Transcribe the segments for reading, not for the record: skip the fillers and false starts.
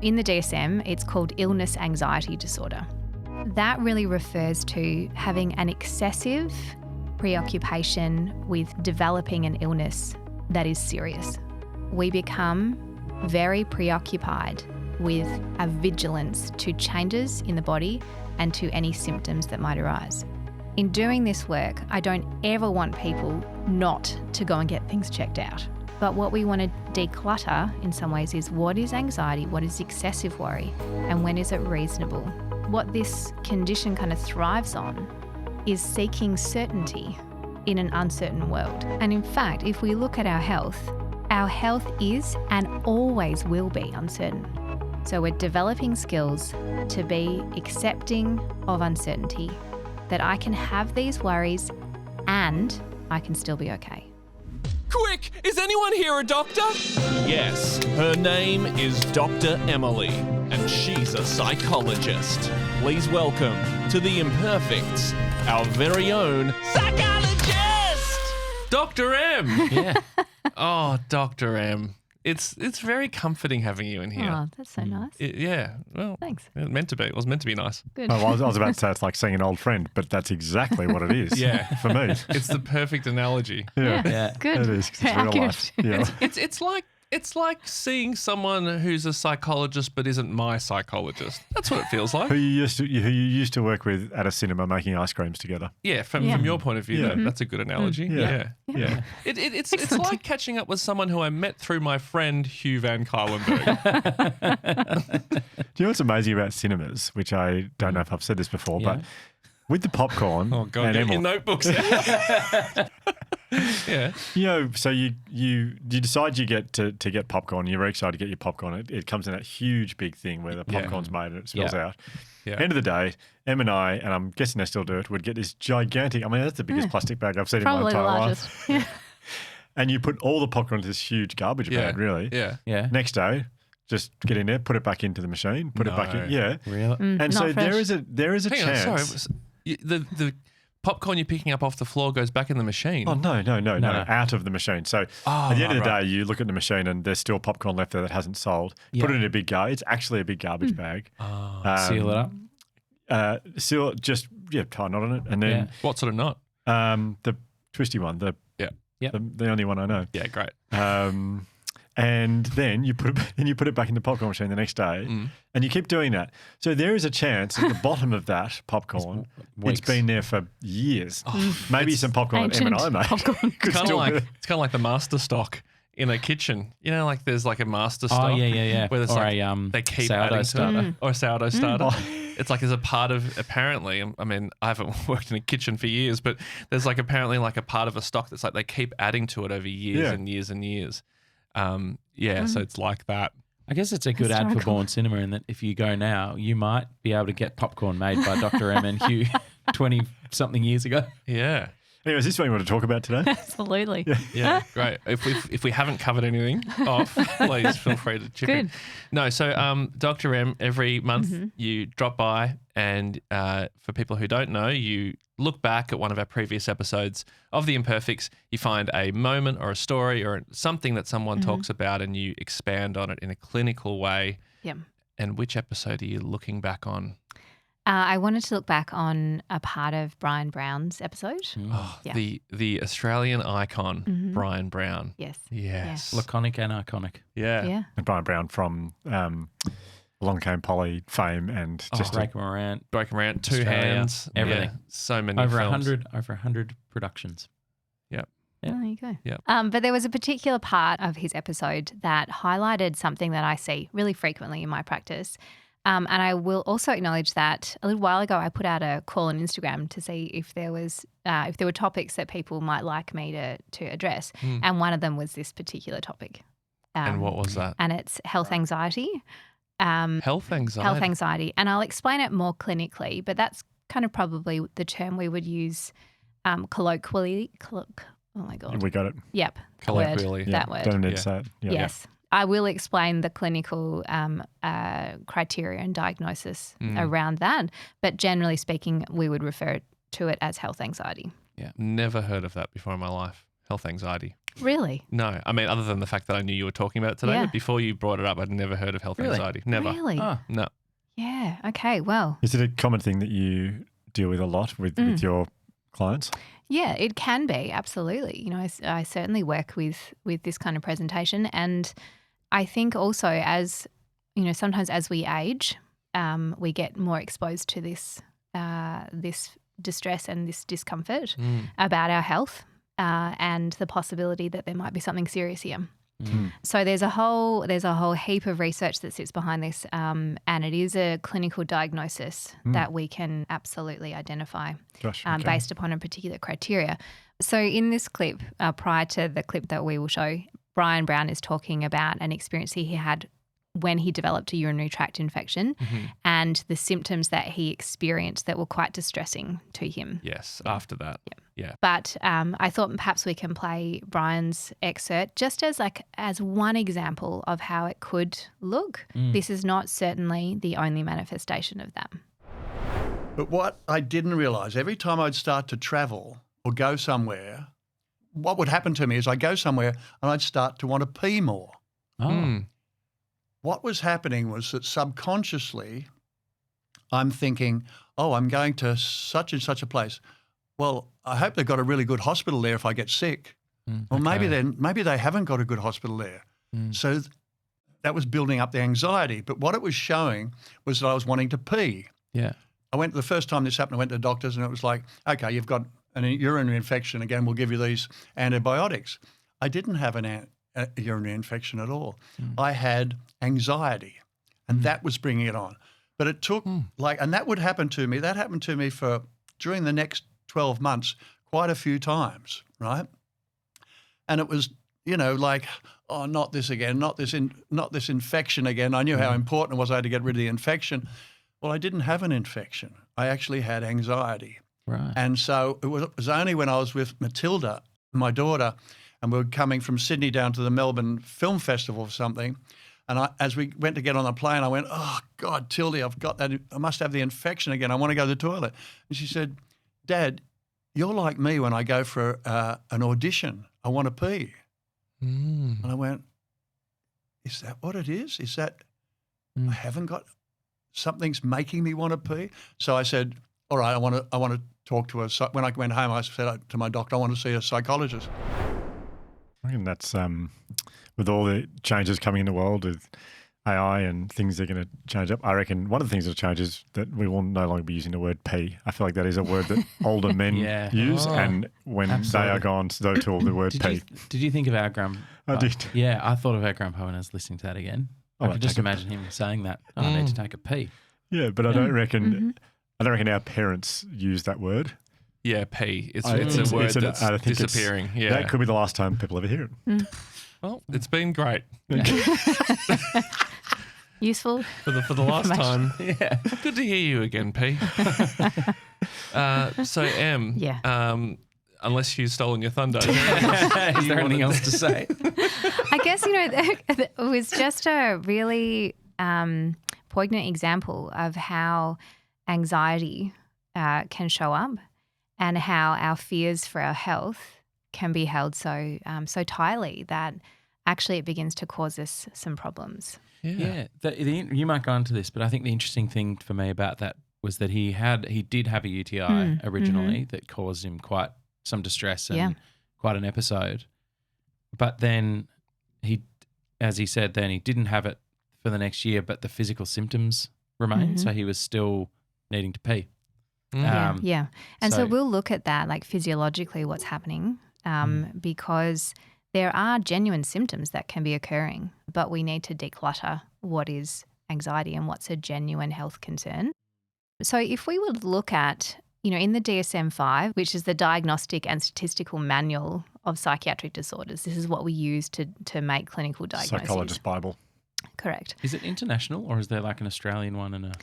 in the DSM, it's called illness anxiety disorder. That really refers to having an excessive preoccupation with developing an illness that is serious. We become very preoccupied with a vigilance to changes in the body and to any symptoms that might arise. In doing this work, I don't ever want people not to go and get things checked out. But what we want to declutter in some ways is what is anxiety, what is excessive worry, and when is it reasonable? What this condition kind of thrives on is seeking certainty in an uncertain world. And in fact, if we look at our health is and always will be uncertain. So we're developing skills to be accepting of uncertainty, that I can have these worries and I can still be okay. Quick! Is anyone here a doctor? Yes, her name is Dr. Emily, and she's a psychologist. Please welcome to the Imperfects, our very own psychologist! Dr. M! Yeah. Oh, Dr. M. It's very comforting having you in here. Oh, that's so nice. Well, Thanks. it was meant to be. It was meant to be nice. Good. Oh, I was about to say it's like seeing an old friend, but that's exactly what it is. Yeah. For me. It's the perfect analogy. Yeah. Good. It is, 'cause it's real Accurate. life. Yeah. It's like seeing someone who's a psychologist but isn't my psychologist. That's what it feels like. Who you used to work with at a cinema making ice creams together. Yeah, from your point of view, Yeah. That's a good analogy. Yeah. Yeah. It's like catching up with someone who I met through my friend Hugh Van Cuylenberg. Do you know what's amazing about cinemas, which I don't know if I've said this before, but with the popcorn Oh God, and get your Emily, notebooks. Yeah. you know, so you decide you get to get popcorn. You're very excited to get your popcorn. It comes in that huge big thing where the popcorn's made and it spills out. Yeah. End of the day, Em and I, and I'm guessing they still do it, would get this gigantic. I mean, that's the biggest plastic bag I've seen in my Probably the entire largest. life. Yeah. And you put all the popcorn into this huge garbage bag, really. Yeah. Yeah. Next day, just get in there, put it back into the machine, put it back in. Yeah. Really? And not so there fresh. is a Hang on, chance. sorry. The popcorn you're picking up off the floor goes back in the machine. Oh, no, out of the machine. So at the end of the day, you look at the machine and there's still popcorn left there that hasn't sold. Yeah. Put it in a big garbage. It's actually a big garbage bag. Seal it up. Seal it, just, tie a knot on it. And then What sort of knot? the twisty one, the only one I know. Yeah, great. And then you put it back in the popcorn machine the next day, and you keep doing that. So there is a chance at the bottom of that popcorn, it's been there for years. Maybe some popcorn that Em and I made. Popcorn. could still be there. It's kind of like the master stock in a kitchen. You know, like there's like a master stock. Oh, yeah. Where there's Or like a they keep sourdough adding starter. to it. Or a sourdough starter. Oh. It's like there's a part of, apparently, I mean, I haven't worked in a kitchen for years, but there's like apparently like a part of a stock that's like they keep adding to it over years and years and years. So it's like that. I guess it's a good ad for Historical. Bourne Cinema in that if you go now, you might be able to get popcorn made by Dr. M and Hugh 20-something years ago. Yeah. Anyway, is this what you want to talk about today? Absolutely. Yeah, great. If we haven't covered anything off, please feel free to chip in. Good. No, so Dr. M, every month you drop by and for people who don't know, you look back at one of our previous episodes of The Imperfects, you find a moment or a story or something that someone talks about and you expand on it in a clinical way. Yeah. And which episode are you looking back on? I wanted to look back on a part of Brian Brown's episode. Oh, Yeah. the Australian icon, Brian Brown. Yes. Yes. Laconic and iconic. Yeah. Yeah. And Brian Brown from Along Came Polly fame and just Break 'em around. Breaking around, Two Australia, Hands, everything. Yeah, so many Over films. 100 productions. Yep. Yeah. Oh, there you go. Yep. But there was a particular part of his episode that highlighted something that I see really frequently in my practice. And I will also acknowledge that a little while ago I put out a call on Instagram to see if there were topics that people might like me to address, and one of them was this particular topic. And what was that? And it's health anxiety. Health anxiety. Health anxiety, and I'll explain it more clinically, but that's kind of probably the term we would use colloquially. Oh my God. we got it. Yep. Colloquially. That word. Don't need Yeah. to say it. Yeah. Yes. I will explain the clinical criteria and diagnosis around that, but generally speaking, we would refer to it as health anxiety. Yeah. Never heard of that before in my life. Health anxiety. Really? No. I mean, other than the fact that I knew you were talking about it today, Yeah. but before you brought it up, I'd never heard of health Really? anxiety. Never. Really? Oh. No. Yeah. Okay. Well, Is it a common thing that you deal with a lot with your clients? yeah, it can be. Absolutely. You know, I certainly work with this kind of presentation. And I think also as, you know, sometimes as we age, we get more exposed to this distress and this discomfort about our health and the possibility that there might be something serious here. So there's a whole heap of research that sits behind this, and it is a clinical diagnosis that we can absolutely identify based upon a particular criteria. So in this clip, prior to the clip that we will show, Brian Brown is talking about an experience he had when he developed a urinary tract infection and the symptoms that he experienced that were quite distressing to him. Yes, after that. Yeah. But I thought perhaps we can play Brian's excerpt just as one example of how it could look. This is not certainly the only manifestation of that. But what I didn't realise, every time I'd start to travel or go somewhere, what would happen to me is I'd go somewhere and I'd start to want to pee more. What was happening was that subconsciously I'm thinking, oh, I'm going to such and such a place. Well, I hope they've got a really good hospital there if I get sick. Well, maybe they haven't got a good hospital there. So that was building up the anxiety. But what it was showing was that I was wanting to pee. Yeah. The first time this happened, I went to the doctors and it was like, okay, you've got a urinary infection. Again, we'll give you these antibiotics. I didn't have a urinary infection at all. I had anxiety, and that was bringing it on. But it took and that would happen to me. That happened to me during the next 12 months quite a few times, right? And it was, oh, not this again, not this infection again. I knew how important it was. I had to get rid of the infection. Well, I didn't have an infection. I actually had anxiety. Right. And so it was only when I was with Matilda, my daughter, and we were coming from Sydney down to the Melbourne Film Festival or something, and as we went to get on the plane, I went, oh, God, Tildy, I've got that. I must have the infection again. I want to go to the toilet. And she said, Dad, you're like me when I go for an audition. I want to pee. And I went, is that what it is? Is that I haven't got something's making me want to pee? So I said, all right, I want to talk to when I went home, I said to my doctor, I want to see a psychologist. I reckon that's with all the changes coming in the world with AI and things that are going to change up. I reckon one of the things that changes that we will no longer be using the word pee. I feel like that is a word that older men use, and when they are gone, so too, the word pee. Did you think of our grandpa? I did. Yeah, I thought of our grandpa when I was listening to that again. I could just imagine him saying that. Oh, I need to take a pee. Yeah, but I don't reckon. I don't reckon our parents use that word. Yeah, pee. It's a word that's disappearing. Yeah, that could be the last time people ever hear it. Well, it's been great. Useful for the last time. Yeah, good to hear you again, P. So Em, unless you've stolen your thunder, is there anything else to say? I guess it was just a really poignant example of how anxiety can show up, and how our fears for our health can be held so tightly that actually it begins to cause us some problems. Yeah. You might go into this, but I think the interesting thing for me about that was that he did have a UTI originally that caused him quite some distress and quite an episode. But then as he said, then he didn't have it for the next year, but the physical symptoms remained, so he was still needing to pee. And so we'll look at that, like physiologically what's happening, because there are genuine symptoms that can be occurring, but we need to declutter what is anxiety and what's a genuine health concern. So if we would look at, in the DSM-5, which is the Diagnostic and Statistical Manual of Psychiatric Disorders, this is what we use to make clinical diagnoses. Psychologist Bible. Correct. Is it international, or is there like an Australian one and a...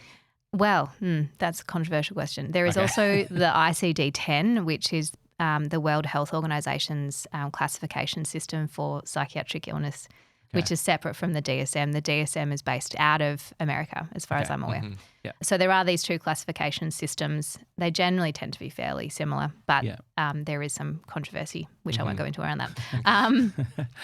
Well, that's a controversial question. There is also the ICD-10, which is the World Health Organization's classification system for psychiatric illness, which is separate from the DSM. The DSM is based out of America, as far as I'm aware. Mm-hmm. Yeah. So there are these two classification systems. They generally tend to be fairly similar, but there is some controversy, which I won't go into around that.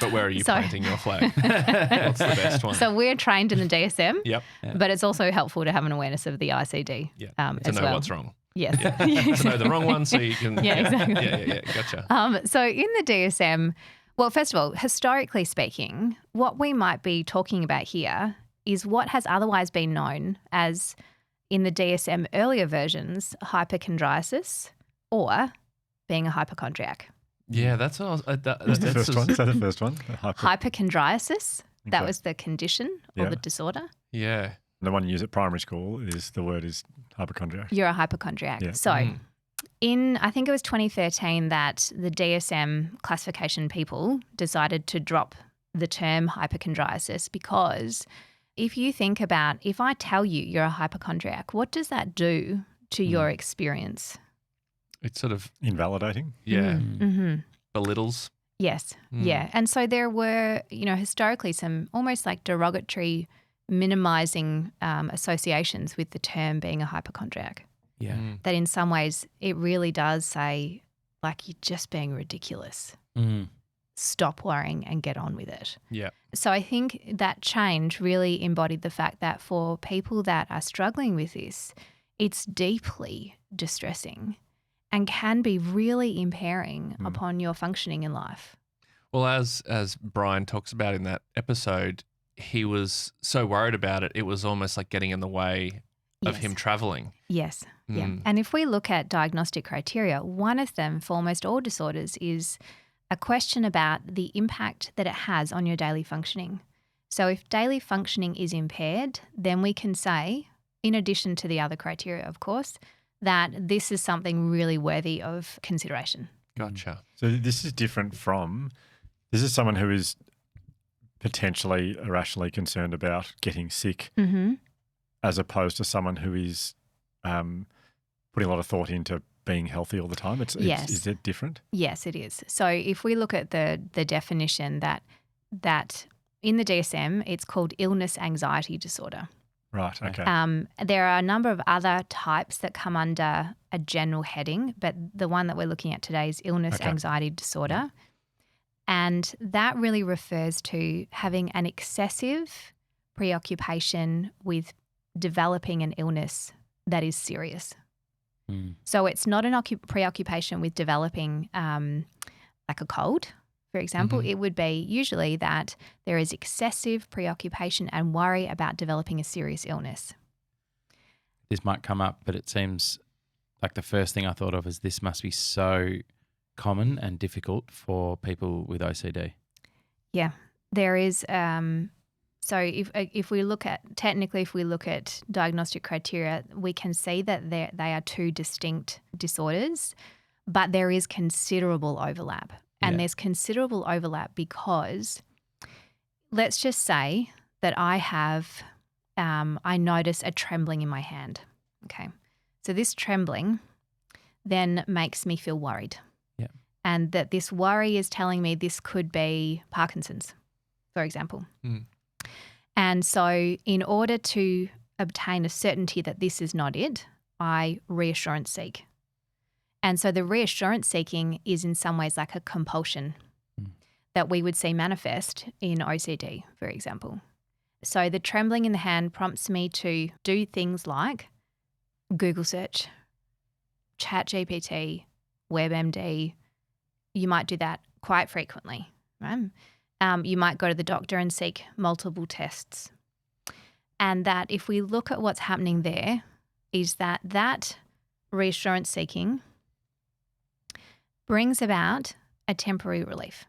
But where are you planting your flag? What's the best one? So we're trained in the DSM, Yep. but it's also helpful to have an awareness of the ICD Yeah. to To know well. what's wrong. Yes. To know the wrong one so you can. Yeah, exactly. Yeah. Gotcha. So in the DSM, well, first of all, historically speaking, what we might be talking about here is what has otherwise been known as, in the DSM earlier versions, hypochondriasis or being a hypochondriac. Yeah, that's what I was. That's the first one. Is that the first one? Hypochondriasis, that Okay. was the condition or the disorder. Yeah. The one you use at primary school is the word is hypochondriac. You're a hypochondriac. Yeah. So I think it was 2013 that the DSM classification people decided to drop the term hypochondriasis, because if you think about, if I tell you you're a hypochondriac, what does that do to your experience? It's sort of Invalidating. belittles. Yes. Yeah. And so there were, historically some almost like derogatory, minimizing associations with the term being a hypochondriac. Yeah. That in some ways it really does say, like, you're just being ridiculous. Stop worrying and get on with it. Yeah. So I think that change really embodied the fact that for people that are struggling with this, it's deeply distressing and can be really impairing upon your functioning in life. Well, as Brian talks about in that episode, he was so worried about it, it was almost like getting in the way of Yes. him traveling. Yes. Yeah. And if we look at diagnostic criteria, one of them for almost all disorders is a question about the impact that it has on your daily functioning. So if daily functioning is impaired, then we can say, in addition to the other criteria, of course, that this is something really worthy of consideration. Gotcha. So this is someone who is potentially irrationally concerned about getting sick, as opposed to someone who is putting a lot of thought into being healthy all the time. Yes. Is it different? Yes, it is. So if we look at the definition that in the DSM, it's called illness anxiety disorder. Right. Okay. There are a number of other types that come under a general heading, but the one that we're looking at today is illness anxiety disorder. And that really refers to having an excessive preoccupation with developing an illness that is serious. So it's not an preoccupation with developing like a cold, for example. It would be usually that there is excessive preoccupation and worry about developing a serious illness. This might come up, but it seems like the first thing I thought of is this must be so common and difficult for people with OCD. Yeah, there is. So if we look at diagnostic criteria, we can see that they are two distinct disorders, but there is considerable overlap. And there's considerable overlap because let's just say that I notice a trembling in my hand. Okay. So this trembling then makes me feel worried. Yeah. And that this worry is telling me this could be Parkinson's, for example. And so in order to obtain a certainty that this is not it, I reassurance seek. And so the reassurance seeking is in some ways like a compulsion that we would see manifest in OCD, for example. So the trembling in the hand prompts me to do things like Google search, ChatGPT, WebMD. You might do that quite frequently, right? You might go to the doctor and seek multiple tests. And that if we look at what's happening there is that reassurance seeking brings about a temporary relief.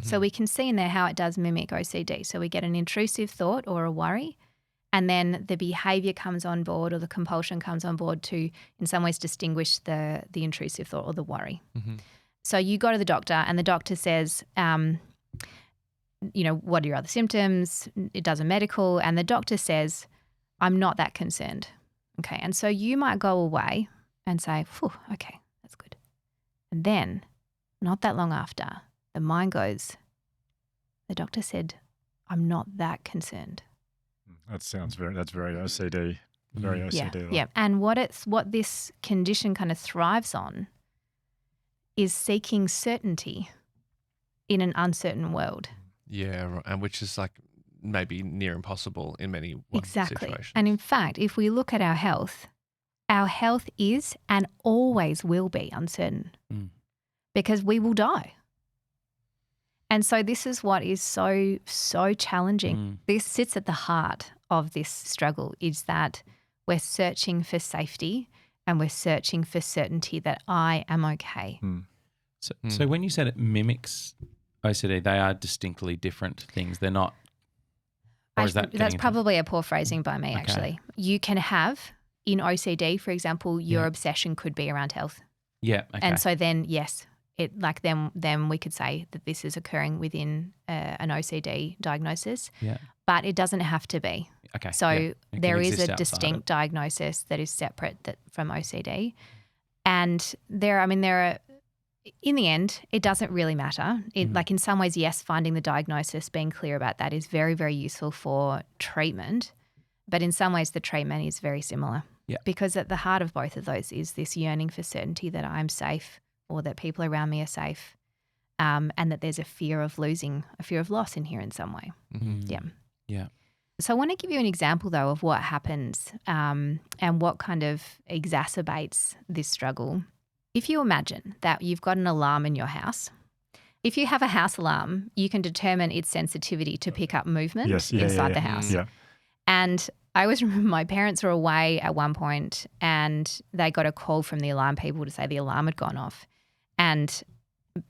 So we can see in there how it does mimic OCD. So we get an intrusive thought or a worry, and then the behavior comes on board or the compulsion comes on board to in some ways distinguish the intrusive thought or the worry. So you go to the doctor and the doctor says, what are your other symptoms? It does a medical, and the doctor says, I'm not that concerned. Okay. And so you might go away and say, phew, okay, that's good. And then not that long after, the mind goes, the doctor said, I'm not that concerned. That's very OCD. Very OCD. Yeah. And what this condition kind of thrives on is seeking certainty in an uncertain world. Yeah, right. And which is like maybe near impossible in many situations. And in fact, if we look at our health is and always will be uncertain because we will die. And so this is what is so, so challenging. This sits at the heart of this struggle, is that we're searching for safety and we're searching for certainty that I am okay. So when you said it mimics OCD, they are distinctly different things. They're not, or is that that's probably a poor phrasing by me, actually. You can have, in OCD, for example, your obsession could be around health. Yeah. Okay. And so then, yes, then we could say that this is occurring within an OCD diagnosis. Yeah. But it doesn't have to be. Okay. So there is a distinct diagnosis that is separate from OCD. And there are, in the end, it doesn't really matter. Like in some ways, yes, finding the diagnosis, being clear about that is very, very useful for treatment. But in some ways, the treatment is very similar. Yeah. Because at the heart of both of those is this yearning for certainty that I'm safe or that people around me are safe, and that there's a fear of loss in here in some way. Yeah. So I want to give you an example, though, of what happens and what kind of exacerbates this struggle. If you imagine that you've got an alarm in your house, if you have a house alarm, you can determine its sensitivity to pick up movement inside the house. Yeah. And I always remember my parents were away at one point and they got a call from the alarm people to say the alarm had gone off. And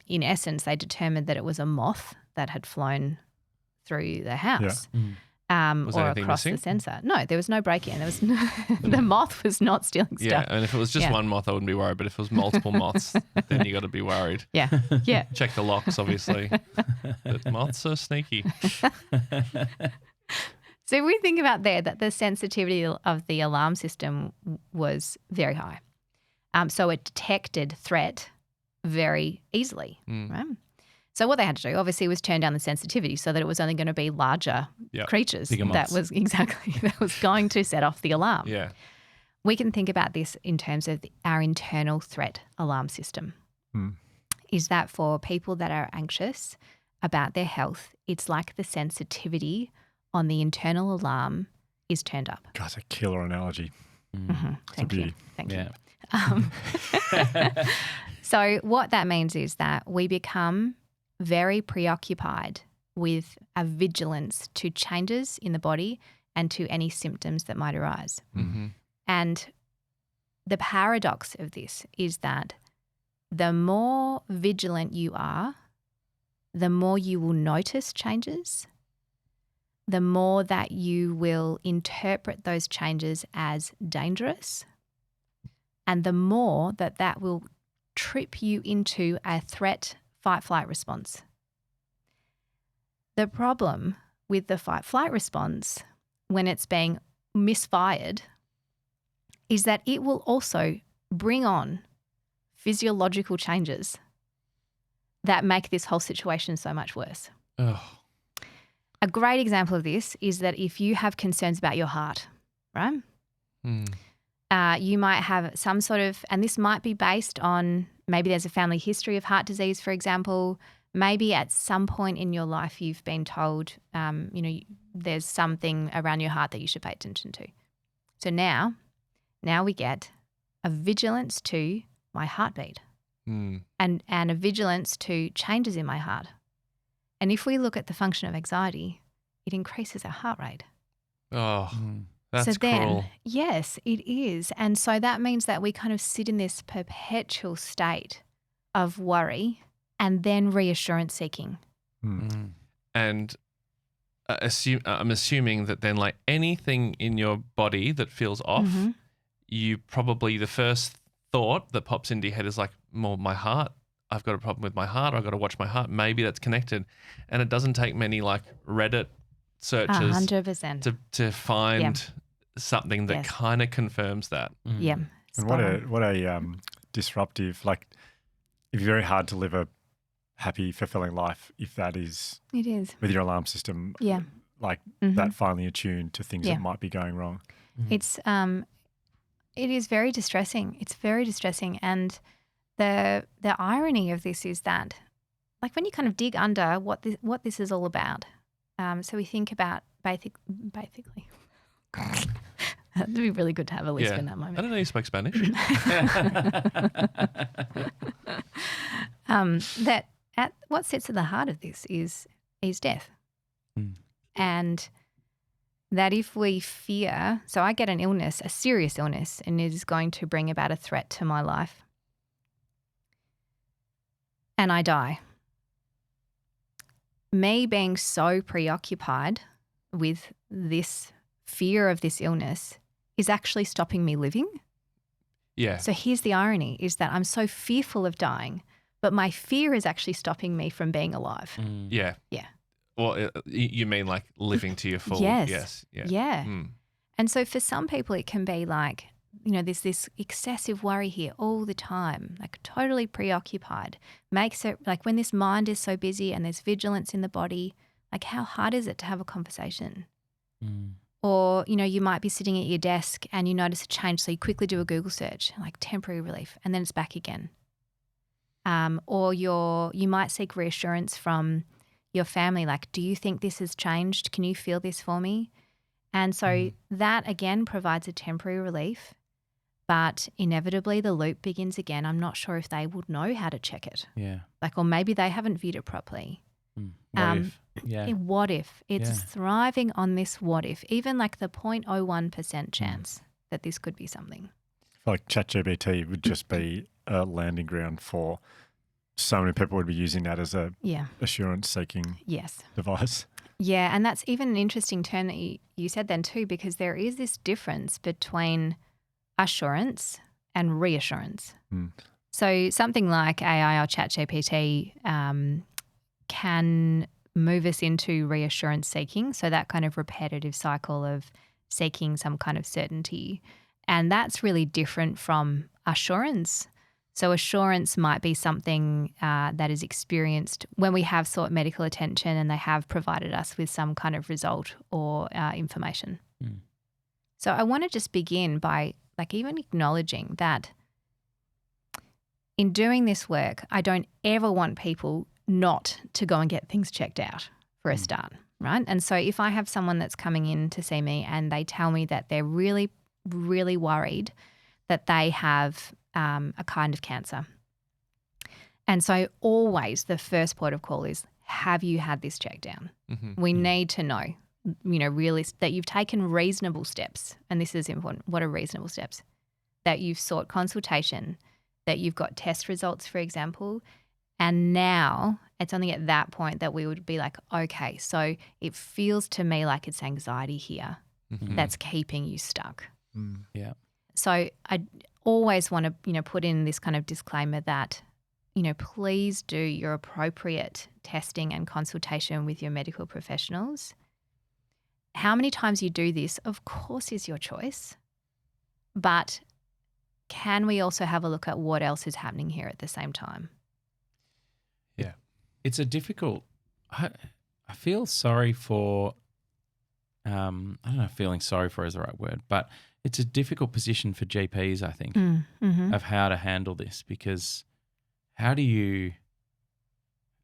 in essence, they determined that it was a moth that had flown through the house. Or across the sensor. No, there was no break-in. There was the moth was not stealing stuff. Yeah, and if it was just one moth, I wouldn't be worried. But if it was multiple moths, then you got to be worried. Yeah. Check the locks, obviously. But moths are sneaky. So if we think about that the sensitivity of the alarm system was very high. So it detected threat very easily, right? So what they had to do, obviously, was turn down the sensitivity so that it was only going to be larger creatures that was going to set off the alarm. Yeah. We can think about this in terms of our internal threat alarm system. Is that for people that are anxious about their health, it's like the sensitivity on the internal alarm is turned up. God, that's a killer analogy. Thank you. So what that means is that we become very preoccupied with a vigilance to changes in the body and to any symptoms that might arise. And the paradox of this is that the more vigilant you are, the more you will notice changes, the more that you will interpret those changes as dangerous, and the more that will trip you into a threat fight-flight response. The problem with the fight-flight response when it's being misfired is that it will also bring on physiological changes that make this whole situation so much worse. A great example of this is that if you have concerns about your heart, right? You might have some sort of, and this might be based on maybe there's a family history of heart disease, for example. Maybe at some point in your life you've been told, there's something around your heart that you should pay attention to. So now we get a vigilance to my heartbeat and a vigilance to changes in my heart. And if we look at the function of anxiety, it increases our heart rate. That's cruel. Yes, it is. And so that means that we kind of sit in this perpetual state of worry and then reassurance seeking. And I'm assuming that then like anything in your body that feels off, you probably the first thought that pops into your head is like, well, my heart. I've got a problem with my heart. I've got to watch my heart. Maybe that's connected. And it doesn't take many like Reddit searches 100% to find something that kind of confirms that. Yeah. And what a disruptive, like it'd be very hard to live a happy, fulfilling life if that is It is. with your alarm system, Yeah. like Mm-hmm. that finely attuned to things Yeah. that might be going wrong. It's it is very distressing. It's very distressing, and the irony of this is that, like, when you kind of dig under what this is all about, so we think about basically. It'd be really good to have a lisp in that moment. I don't know you spoke Spanish. That at what sits at the heart of this is death, and that if we fear, so I get an illness, a serious illness, and it is going to bring about a threat to my life, and I die. Me being so preoccupied with this fear of this illness is actually stopping me living. Yeah. So here's the irony, is that I'm so fearful of dying, but my fear is actually stopping me from being alive. Yeah. Yeah. Well, you mean like living to your full? Yes. Yeah. Yeah. And so for some people, it can be like, there's this excessive worry here all the time, like totally preoccupied. Makes it like when this mind is so busy and there's vigilance in the body, like how hard is it to have a conversation? Or, you might be sitting at your desk and you notice a change, so you quickly do a Google search, like temporary relief, and then it's back again. Or you might seek reassurance from your family, like, do you think this has changed? Can you feel this for me? And so that, again, provides a temporary relief, but inevitably the loop begins again. I'm not sure if they would know how to check it. Yeah. Like, or maybe they haven't viewed it properly. What if? Yeah. What if? It's thriving on this what if, even like the 0.01% chance that this could be something. I feel like ChatGPT would just be a landing ground for so many people would be using that as a assurance-seeking device. Yeah, and that's even an interesting term that you said then too, because there is this difference between assurance and reassurance. So something like AI or ChatGPT can move us into reassurance seeking, so that kind of repetitive cycle of seeking some kind of certainty. And that's really different from assurance. So assurance might be something that is experienced when we have sought medical attention and they have provided us with some kind of result or information. So I want to just begin by like even acknowledging that in doing this work, I don't ever want people not to go and get things checked out for a start, right? And so if I have someone that's coming in to see me and they tell me that they're really, really worried that they have a kind of cancer. And so always the first port of call is, have you had this checked down? We need to know, really that you've taken reasonable steps. And this is important. What are reasonable steps? That you've sought consultation, that you've got test results, for example. And now it's only at that point that we would be like, okay, so it feels to me like it's anxiety here that's keeping you stuck. Yeah. So I always want to, put in this kind of disclaimer that, please do your appropriate testing and consultation with your medical professionals. How many times you do this, of course, is your choice. But can we also have a look at what else is happening here at the same time? Yeah. It's a difficult, I feel sorry for, I don't know if feeling sorry for is the right word, but it's a difficult position for GPs, I think, of how to handle this, because how do you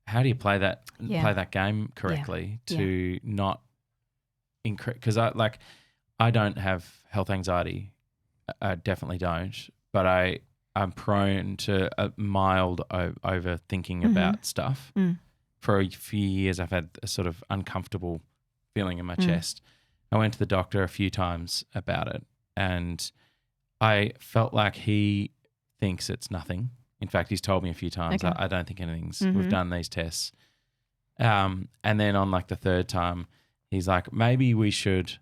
play that game correctly to not increase? Because I don't have health anxiety, I definitely don't, but I'm prone to a mild overthinking about stuff. For a few years, I've had a sort of uncomfortable feeling in my chest. I went to the doctor a few times about it, and I felt like he thinks it's nothing. In fact, he's told me a few times, Okay. I don't think anything's, we've done these tests. And then on like the third time, he's like, maybe we should,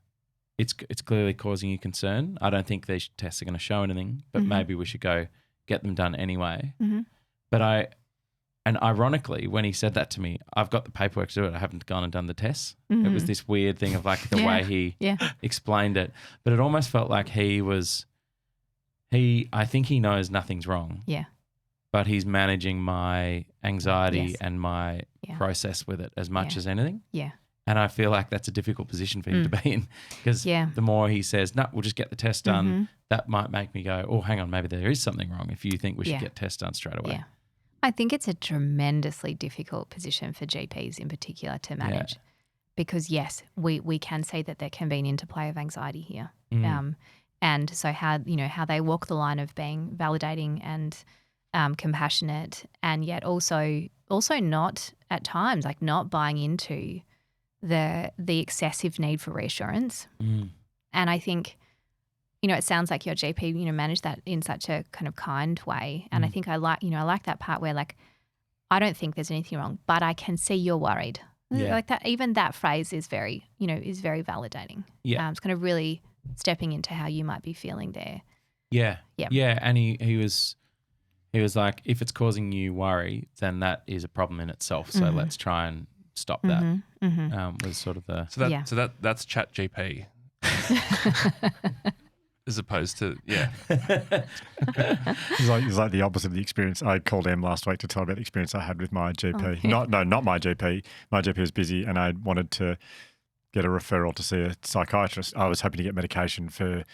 it's clearly causing you concern. I don't think these tests are going to show anything, but maybe we should go get them done anyway. But and ironically, when he said that to me, I've got the paperwork to do it. I haven't gone and done the tests. It was this weird thing of like the way he explained it. But it almost felt like I think he knows nothing's wrong. Yeah. but he's managing my anxiety Yes. and my Yeah. process with it as much as anything. Yeah. And I feel like that's a difficult position for him to be in, because the more he says, no, we'll just get the test done, that might make me go, oh, hang on, maybe there is something wrong if you think we should get tests done straight away. Yeah. I think it's a tremendously difficult position for GPs in particular to manage because, yes, we can see that there can be an interplay of anxiety here. And so how they walk the line of being validating and compassionate, and yet also not at times, like not buying into the excessive need for reassurance. And I think, it sounds like your GP, managed that in such a kind of kind way. And I think I like that part where, like, I don't think there's anything wrong, but I can see you're worried. Yeah. Like that, even that phrase is very validating. Yeah. It's kind of really stepping into how you might be feeling there. Yeah. Yeah. Yeah. And he was like, if it's causing you worry, then that is a problem in itself. So let's try and stop that. Was sort of the so that's Chat GP. As opposed to, It's like the opposite of the experience. I called Em last week to tell her about the experience I had with my GP. Not my GP. My GP was busy and I wanted to get a referral to see a psychiatrist. I was hoping to get medication for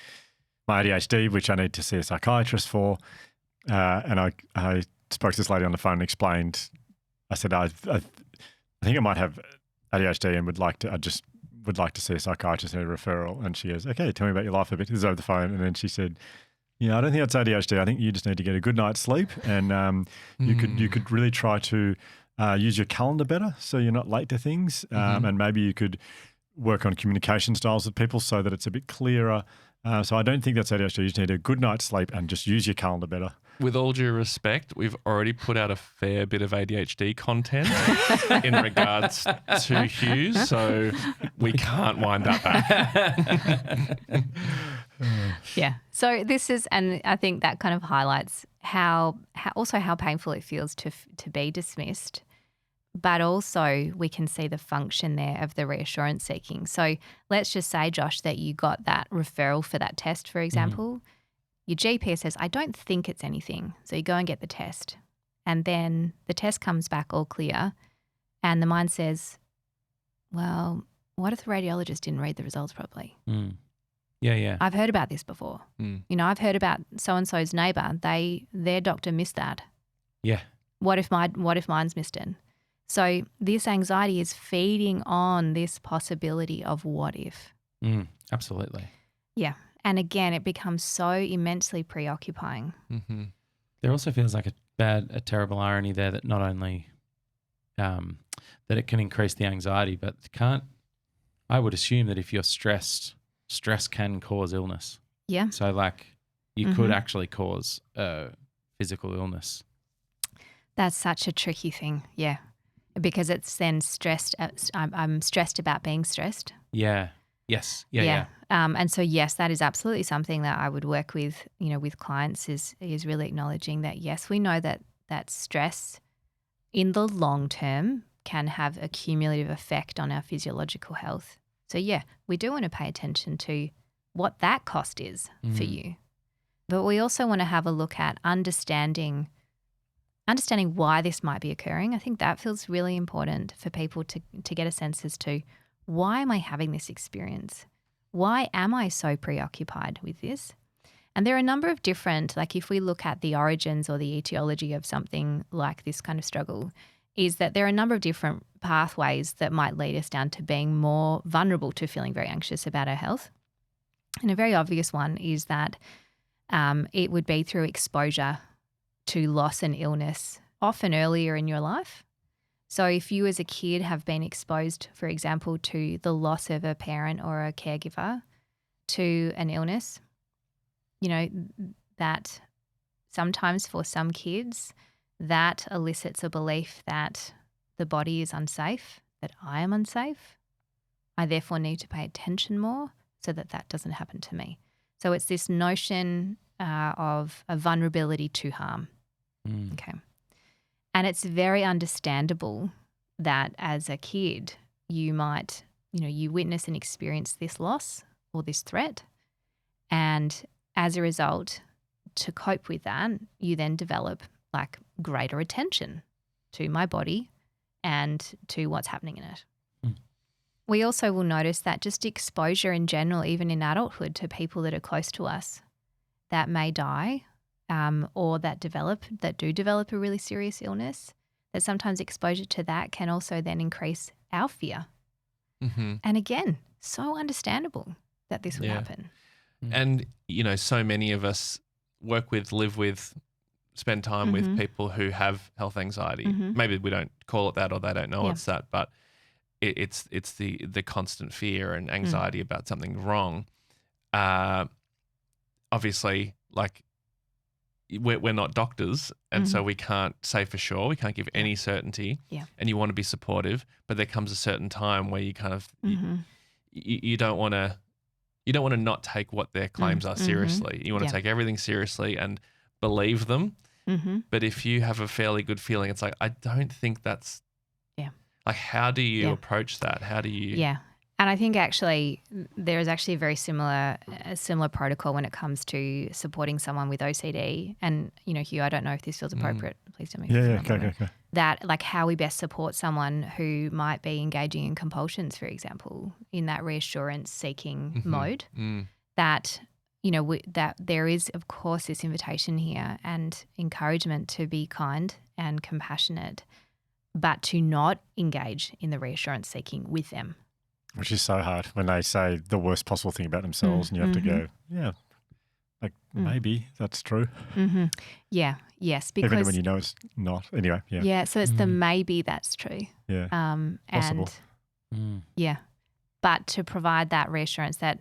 my ADHD, which I need to see a psychiatrist for. And I spoke to this lady on the phone and explained, I said, I think I might have ADHD and would like to see a psychiatrist and a referral. And she goes, okay, tell me about your life a bit. This is over the phone. And then she said, I don't think that's ADHD. I think you just need to get a good night's sleep. And you could really try to use your calendar better so you're not late to things. And maybe you could work on communication styles with people so that it's a bit clearer. So I don't think that's ADHD. You just need a good night's sleep and just use your calendar better. With all due respect, we've already put out a fair bit of ADHD content in regards to Hughes, so we can't wind that back. Yeah. So this is, and I think that kind of highlights how painful it feels to be dismissed, but also we can see the function there of the reassurance seeking. So let's just say, Josh, that you got that referral for that test, for example. Your GP says, I don't think it's anything. So you go and get the test. And then the test comes back all clear. And the mind says, well, what if the radiologist didn't read the results properly? Yeah. I've heard about this before. I've heard about so-and-so's neighbour. Their doctor missed that. Yeah. What if mine's missed it? So this anxiety is feeding on this possibility of what if. Absolutely. Yeah. And again, it becomes so immensely preoccupying. There also feels like a terrible irony there that not only that it can increase the anxiety, but I would assume that if you're stressed, stress can cause illness. Yeah. So like you could actually cause physical illness. That's such a tricky thing. Yeah. Because it's then stressed. I'm stressed about being stressed. Yeah. Yes. Yeah. And so, yes, that is absolutely something that I would work with, with clients is really acknowledging that, yes, we know that stress in the long term can have a cumulative effect on our physiological health. So, yeah, we do want to pay attention to what that cost is for you. But we also want to have a look at understanding why this might be occurring. I think that feels really important for people to get a sense as to, why am I having this experience? Why am I so preoccupied with this? And there are a number of different, like if we look at the origins or the etiology of something like this kind of struggle, is that there are a number of different pathways that might lead us down to being more vulnerable to feeling very anxious about our health. And a very obvious one is that it would be through exposure to loss and illness, often earlier in your life. So if you as a kid have been exposed, for example, to the loss of a parent or a caregiver, to an illness, that sometimes for some kids that elicits a belief that the body is unsafe, that I am unsafe. I therefore need to pay attention more so that doesn't happen to me. So it's this notion of a vulnerability to harm. Okay. And it's very understandable that as a kid, you might, you witness and experience this loss or this threat. And as a result, to cope with that, you then develop like greater attention to my body and to what's happening in it. We also will notice that just exposure in general, even in adulthood, to people that are close to us that may die or that do develop a really serious illness, that sometimes exposure to that can also then increase our fear. Mm-hmm. And again, so understandable that this would happen. And, so many of us work with, live with, spend time with people who have health anxiety. Maybe we don't call it that or they don't know it's that, but it's the constant fear and anxiety about something wrong. Obviously, like we're not doctors, and so we can't say for sure. We can't give any certainty. Yeah. And you want to be supportive, but there comes a certain time where you kind of you don't want to not take what their claims are seriously. You want to take everything seriously and believe them. But if you have a fairly good feeling, it's like, I don't think that's like, how do you approach that? How do you? Yeah. And I think actually there is actually a similar protocol when it comes to supporting someone with OCD. And, Hugh, I don't know if this feels appropriate. Please tell me. Okay. That, like, how we best support someone who might be engaging in compulsions, for example, in that reassurance-seeking mode. That, that there is, of course, this invitation here and encouragement to be kind and compassionate, but to not engage in the reassurance seeking with them. Which is so hard when they say the worst possible thing about themselves and you have to go, maybe that's true. Yeah, yes. Because even when you know it's not. Anyway, yeah. Yeah, so it's the maybe that's true. Yeah, possible. And but to provide that reassurance that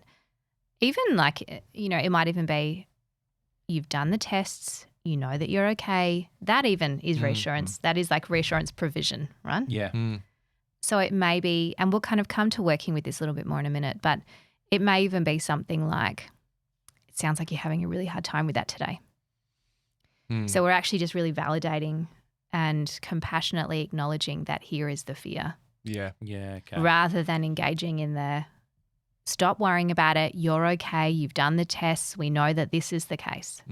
even like, it might even be you've done the tests, you know that you're okay. That even is reassurance. That is like reassurance provision, right? Yeah. So it may be, and we'll kind of come to working with this a little bit more in a minute, but it may even be something like, it sounds like you're having a really hard time with that today. So we're actually just really validating and compassionately acknowledging that here is the fear. Yeah. Okay. Rather than engaging in the stop worrying about it, you're okay, you've done the tests, we know that this is the case.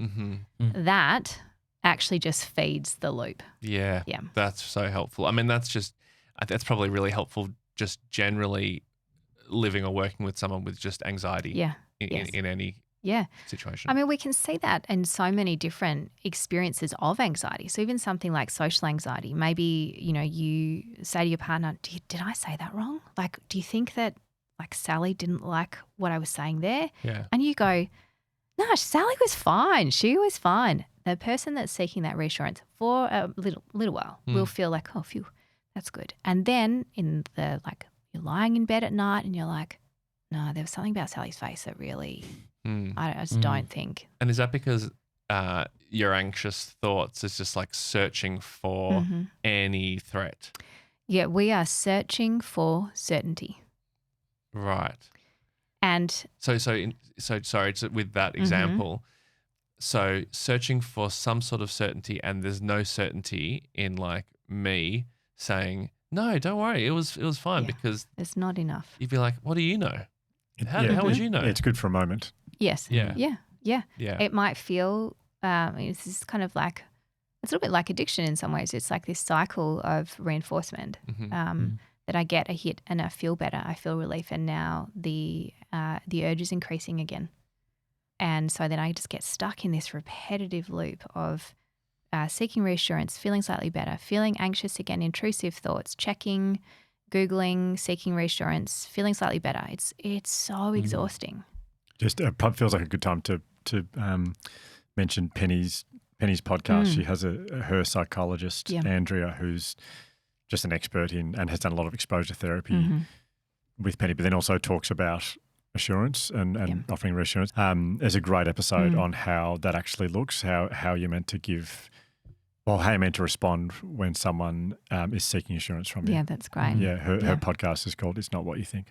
That actually just feeds the loop. Yeah. That's so helpful. I mean, that's probably really helpful just generally living or working with someone with just anxiety in any situation. I mean, we can see that in so many different experiences of anxiety. So even something like social anxiety, maybe, you say to your partner, did I say that wrong? Like, do you think that like Sally didn't like what I was saying there? Yeah. And you go, no, Sally was fine. She was fine. The person that's seeking that reassurance for a little while will feel like, oh, phew, that's good. And then in the, like, you're lying in bed at night and you're like, no, there was something about Sally's face that really, I just don't think. And is that because your anxious thoughts is just like searching for any threat? Yeah, we are searching for certainty. Right. And so sorry, with that example, so searching for some sort of certainty, and there's no certainty in like me saying, no, don't worry, it was fine, because it's not enough. You'd be like, what do you know? How would you know? It's good for a moment. Yes. Yeah. It might feel, this is kind of like, it's a little bit like addiction in some ways. It's like this cycle of reinforcement. That I get a hit and I feel better, I feel relief, and now the urge is increasing again. And so then I just get stuck in this repetitive loop of seeking reassurance, feeling slightly better, feeling anxious again, intrusive thoughts, checking, Googling, seeking reassurance, feeling slightly better. It's so exhausting. Just feels like a good time to mention Penny's podcast. She has her psychologist, Andrea, who's just an expert in and has done a lot of exposure therapy with Penny, but then also talks about assurance and offering reassurance. There's a great episode on how that actually looks, how you're meant to how you're meant to respond when someone is seeking assurance from you. Yeah, that's great. Yeah, her podcast is called It's Not What You Think.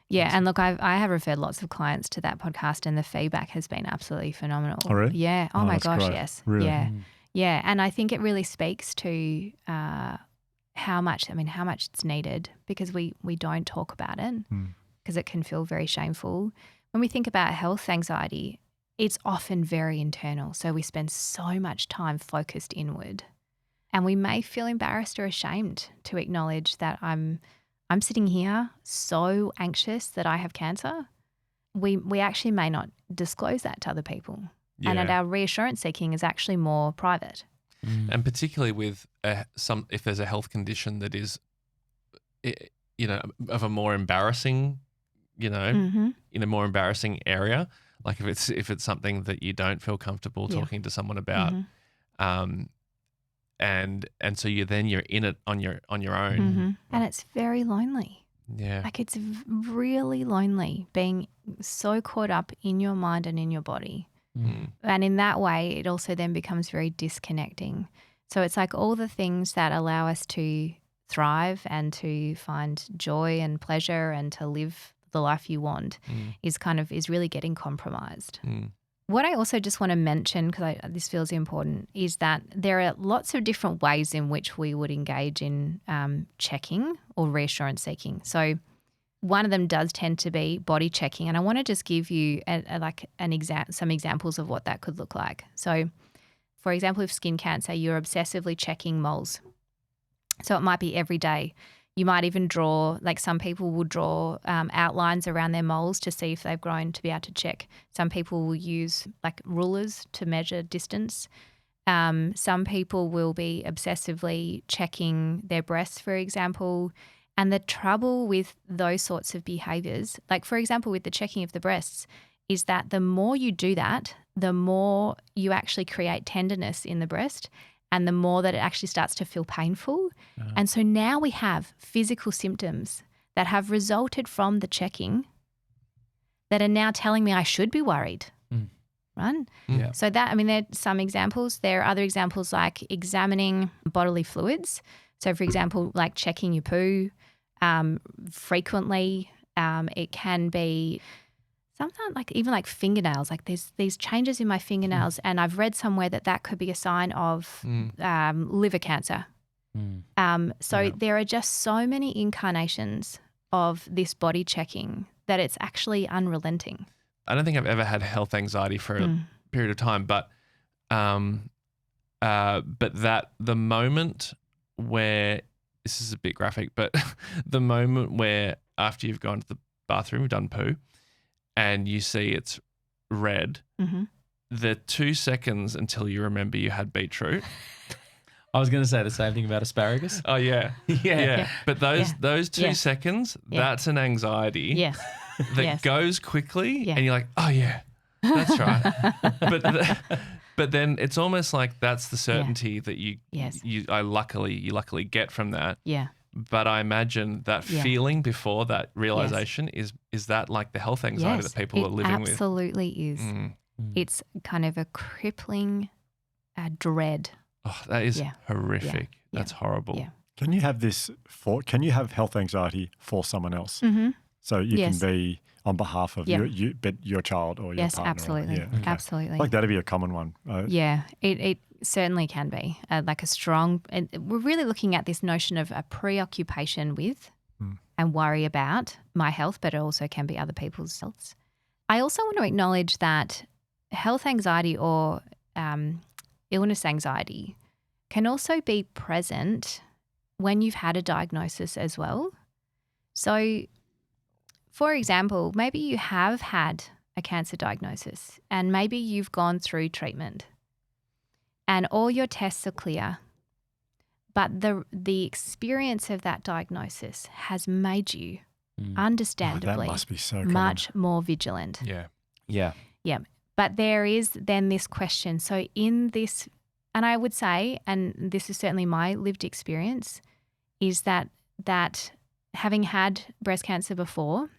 Yeah, and look, I have referred lots of clients to that podcast and the feedback has been absolutely phenomenal. Oh, really? Yeah. Oh my gosh, great. yes. Really? Yeah. Yeah, and I think it really speaks to how much it's needed, because we don't talk about it because it can feel very shameful. When we think about health anxiety, it's often very internal. So we spend so much time focused inward. And we may feel embarrassed or ashamed to acknowledge that I'm sitting here so anxious that I have cancer. We actually may not disclose that to other people. Yeah. And our reassurance seeking is actually more private. And particularly with if there's a health condition that is, of a more embarrassing, in a more embarrassing area, like if it's something that you don't feel comfortable talking to someone about, and so you're in it on your own, and it's very lonely. Yeah, Like it's really lonely being so caught up in your mind and in your body. And in that way, it also then becomes very disconnecting. So it's like all the things that allow us to thrive and to find joy and pleasure and to live the life you want is really getting compromised. What I also just want to mention, because this feels important, is that there are lots of different ways in which we would engage in checking or reassurance seeking. So one of them does tend to be body checking, and I want to just give you some examples of what that could look like. So, for example, with skin cancer, you're obsessively checking moles. So it might be every day. You might even draw, like some people will draw outlines around their moles to see if they've grown to be able to check. Some people will use like rulers to measure distance. Some people will be obsessively checking their breasts, for example. And the trouble with those sorts of behaviours, like for example with the checking of the breasts, is that the more you do that, the more you actually create tenderness in the breast and the more that it actually starts to feel painful. And so now we have physical symptoms that have resulted from the checking that are now telling me I should be worried, right? Yeah. So there are some examples. There are other examples like examining bodily fluids. So for example, like checking your poo frequently. It can be sometimes even like fingernails, like there's these changes in my fingernails and I've read somewhere that could be a sign of liver cancer. There are just so many incarnations of this body checking that it's actually unrelenting. I don't think I've ever had health anxiety for a period of time, but that the moment where, this is a bit graphic, but the moment where after you've gone to the bathroom, you've done poo, and you see it's red, the 2 seconds until you remember you had beetroot. I was going to say the same thing about asparagus. Oh, yeah. Yeah. But those 2 seconds, that's an anxiety that goes quickly and you're like, oh, yeah, that's right. But then it's almost like that's the certainty that you luckily get from that. Yeah. But I imagine that feeling before that realization is that like the health anxiety that people are living with? It absolutely is. It's kind of a crippling dread. Oh, that is horrific. That's horrible. Yeah. Can you have health anxiety for someone else? So you can be on behalf of your child or your partner. Absolutely. Absolutely. Like that'd be a common one. It certainly can be like a strong, and we're really looking at this notion of a preoccupation with and worry about my health, but it also can be other people's health. I also want to acknowledge that health anxiety or illness anxiety can also be present when you've had a diagnosis as well. So, for example, maybe you have had a cancer diagnosis and maybe you've gone through treatment and all your tests are clear, but the experience of that diagnosis has made you understandably that must be so common. Much more vigilant. Yeah. But there is then this question. So in this, and I would say, and this is certainly my lived experience, is that having had breast cancer before,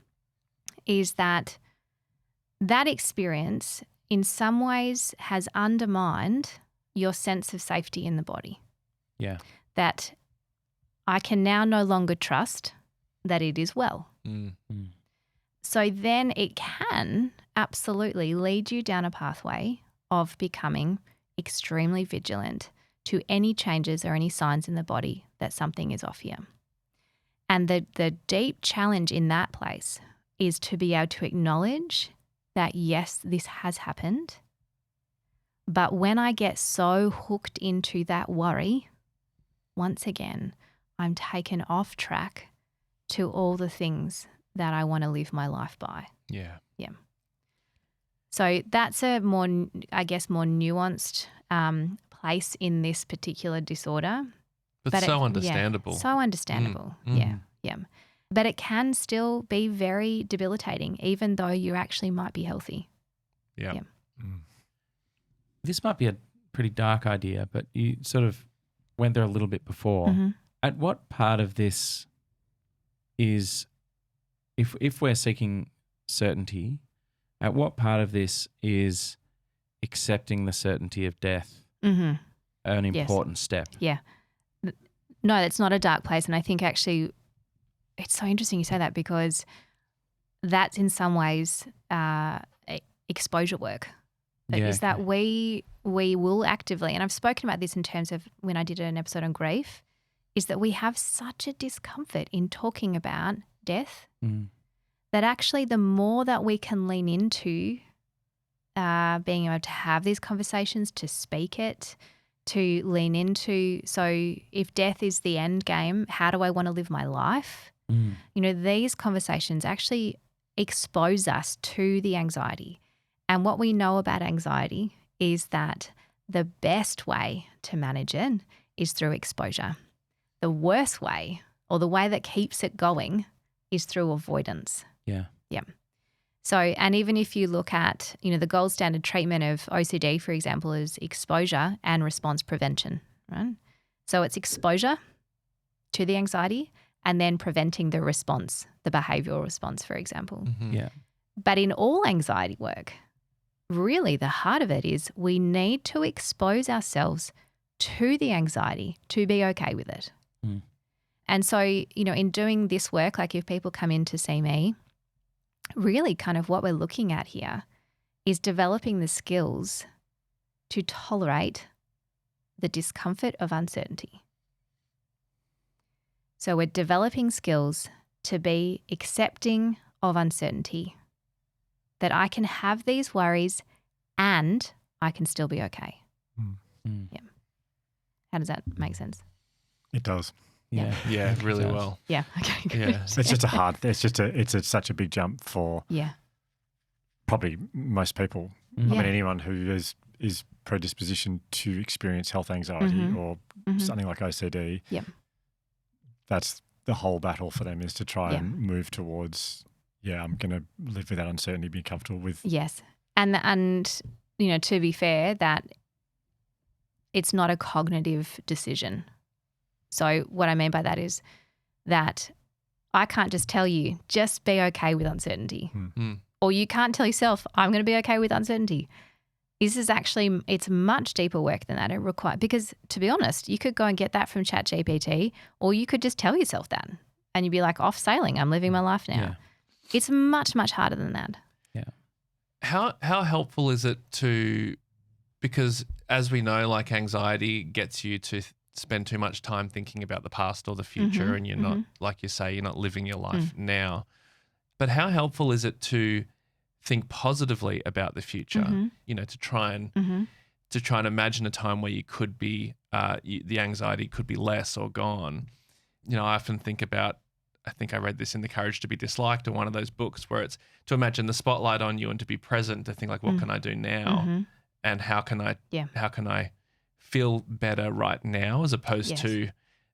is that experience in some ways has undermined your sense of safety in the body. Yeah. That I can now no longer trust that it is well. So then it can absolutely lead you down a pathway of becoming extremely vigilant to any changes or any signs in the body that something is off here. And the deep challenge in that place is to be able to acknowledge that, yes, this has happened. But when I get so hooked into that worry, once again, I'm taken off track to all the things that I want to live my life by. Yeah. Yeah. So that's a more, I guess, more nuanced place in this particular disorder. But so understandable. Yeah, so understandable. Yeah. Yeah. But it can still be very debilitating, even though you actually might be healthy. Yeah. This might be a pretty dark idea, but you sort of went there a little bit before. At what part of this is, if we're seeking certainty, at what part of this is accepting the certainty of death an important step? Yeah. No, it's not a dark place. And I think actually it's so interesting you say that, because that's in some ways exposure work. That we will actively, and I've spoken about this in terms of when I did an episode on grief, is that we have such a discomfort in talking about death that actually the more that we can lean into being able to have these conversations, to speak it, to lean into, so if death is the end game, how do I want to live my life? These conversations actually expose us to the anxiety. And what we know about anxiety is that the best way to manage it is through exposure. The worst way, or the way that keeps it going, is through avoidance. Yeah. So, and even if you look at, the gold standard treatment of OCD, for example, is exposure and response prevention, right? So it's exposure to the anxiety and then preventing the response, the behavioural response, for example. Yeah. But in all anxiety work, really the heart of it is we need to expose ourselves to the anxiety to be okay with it. And so, in doing this work, like if people come in to see me, really kind of what we're looking at here is developing the skills to tolerate the discomfort of uncertainty. So we're developing skills to be accepting of uncertainty, that I can have these worries and I can still be okay. Yeah. How does that make sense? It does. Yeah, really well. Yeah. Okay. Good. Yeah. It's just such a big jump for probably most people. I mean, anyone who is predispositioned to experience health anxiety or something like OCD. Yep. That's the whole battle for them, is to try and move towards, I'm going to live with that uncertainty, be comfortable with. Yes. And to be fair, that it's not a cognitive decision. So what I mean by that is that I can't just tell you, just be okay with uncertainty. Or you can't tell yourself, I'm going to be okay with uncertainty. This is actually, it's much deeper work than that. It requires, because to be honest, you could go and get that from ChatGPT, or you could just tell yourself that and you'd be like, off sailing, I'm living my life now. Yeah. It's much, much harder than that. Yeah. How helpful is it because as we know, like anxiety gets you to spend too much time thinking about the past or the future, and you're not, like you say, you're not living your life now. But how helpful is it to think positively about the future? To try and imagine a time where you could be, the anxiety could be less or gone. I often think about, I think I read this in The Courage to be Disliked, or one of those books where it's to imagine the spotlight on you and to be present, to think like, what can I do now, and how can I feel better right now, as opposed to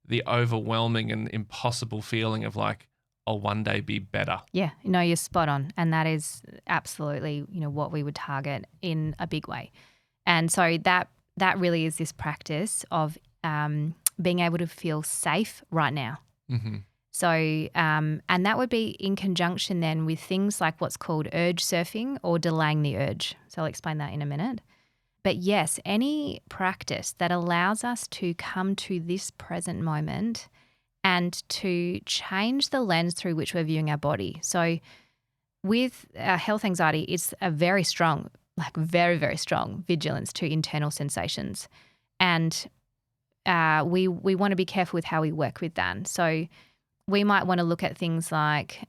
the overwhelming and impossible feeling of like, I'll one day be better. Yeah, no, you're spot on. And that is absolutely, what we would target in a big way. And so that really is this practice of being able to feel safe right now. So, and that would be in conjunction then with things like what's called urge surfing or delaying the urge. So I'll explain that in a minute. But yes, any practice that allows us to come to this present moment and to change the lens through which we're viewing our body. So with health anxiety, it's a very strong, like very, very strong vigilance to internal sensations. And we want to be careful with how we work with that. So we might want to look at things like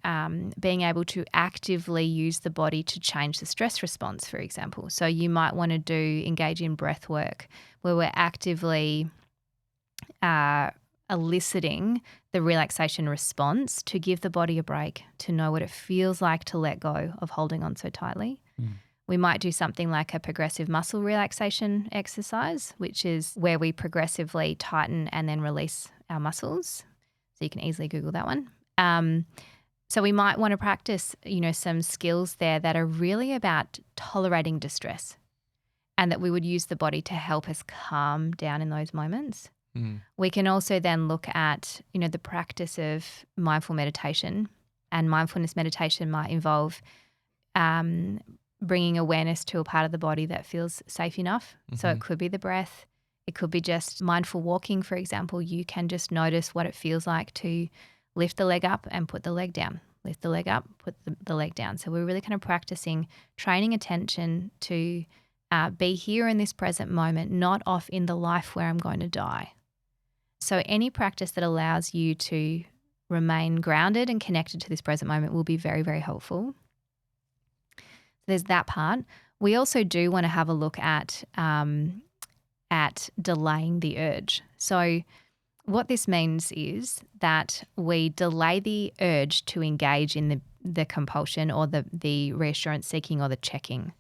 being able to actively use the body to change the stress response, for example. So you might want to engage in breath work where we're actively eliciting the relaxation response to give the body a break, to know what it feels like to let go of holding on so tightly. We might do something like a progressive muscle relaxation exercise, which is where we progressively tighten and then release our muscles. So you can easily Google that one. So we might want to practice, some skills there that are really about tolerating distress, and that we would use the body to help us calm down in those moments. We can also then look at, the practice of mindful meditation, and mindfulness meditation might involve bringing awareness to a part of the body that feels safe enough. So it could be the breath. It could be just mindful walking, for example. You can just notice what it feels like to lift the leg up and put the leg down. Lift the leg up, put the leg down. So we're really kind of practicing training attention to be here in this present moment, not off in the life where I'm going to die. So any practice that allows you to remain grounded and connected to this present moment will be very, very helpful. There's that part. We also do want to have a look at delaying the urge. So what this means is that we delay the urge to engage in the compulsion or the reassurance seeking or the checking.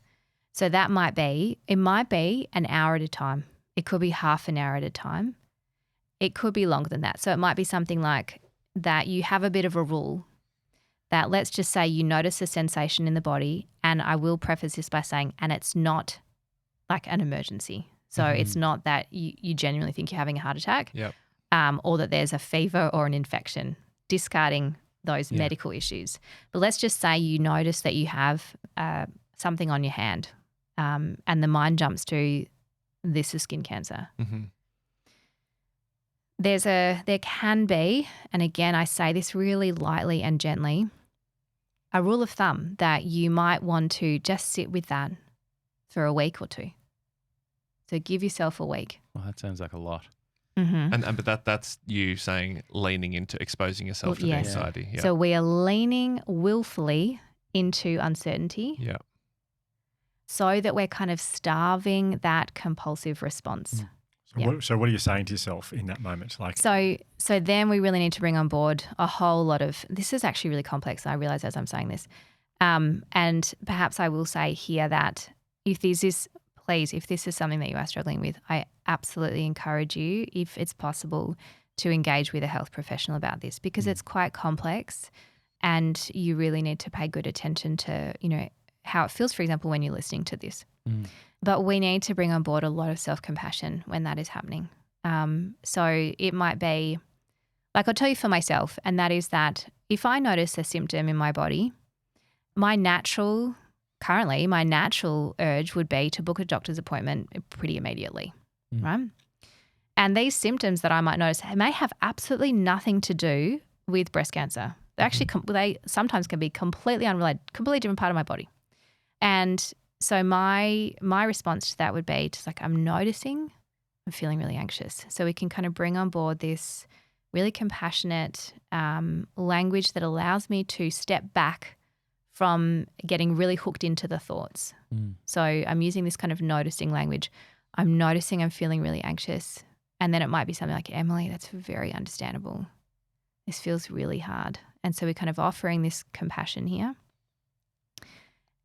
So that might be an hour at a time. It could be half an hour at a time. It could be longer than that. So it might be something like that you have a bit of a rule that, let's just say you notice a sensation in the body, and I will preface this by saying, and it's not like an emergency. So it's not that you genuinely think you're having a heart attack, or that there's a fever or an infection, discarding those medical issues. But let's just say you notice that you have something on your hand, and the mind jumps to, this is skin cancer. There can be, and again, I say this really lightly and gently, a rule of thumb that you might want to just sit with that for a week or two. So give yourself a week. Well, that sounds like a lot. But that's you saying leaning into exposing yourself to the anxiety. Yeah. So we are leaning willfully into uncertainty. So that we're kind of starving that compulsive response. So what are you saying to yourself in that moment? So then we really need to bring on board a whole lot of, this is actually really complex, I realize as I'm saying this. And perhaps I will say here that if this is something that you are struggling with, I absolutely encourage you, if it's possible, to engage with a health professional about this, because it's quite complex and you really need to pay good attention to, how it feels, for example, when you're listening to this. But we need to bring on board a lot of self-compassion when that is happening. So it might be, like I'll tell you for myself, and that is that if I notice a symptom in my body, my natural urge would be to book a doctor's appointment pretty immediately, right? And these symptoms that I might notice may have absolutely nothing to do with breast cancer. They actually, they sometimes can be completely unrelated, completely different part of my body. And so my response to that would be just like, I'm noticing I'm feeling really anxious. So we can kind of bring on board this really compassionate language that allows me to step back from getting really hooked into the thoughts. So I'm using this kind of noticing language. I'm noticing I'm feeling really anxious. And then it might be something like, Emily, that's very understandable. This feels really hard. And so we're kind of offering this compassion here.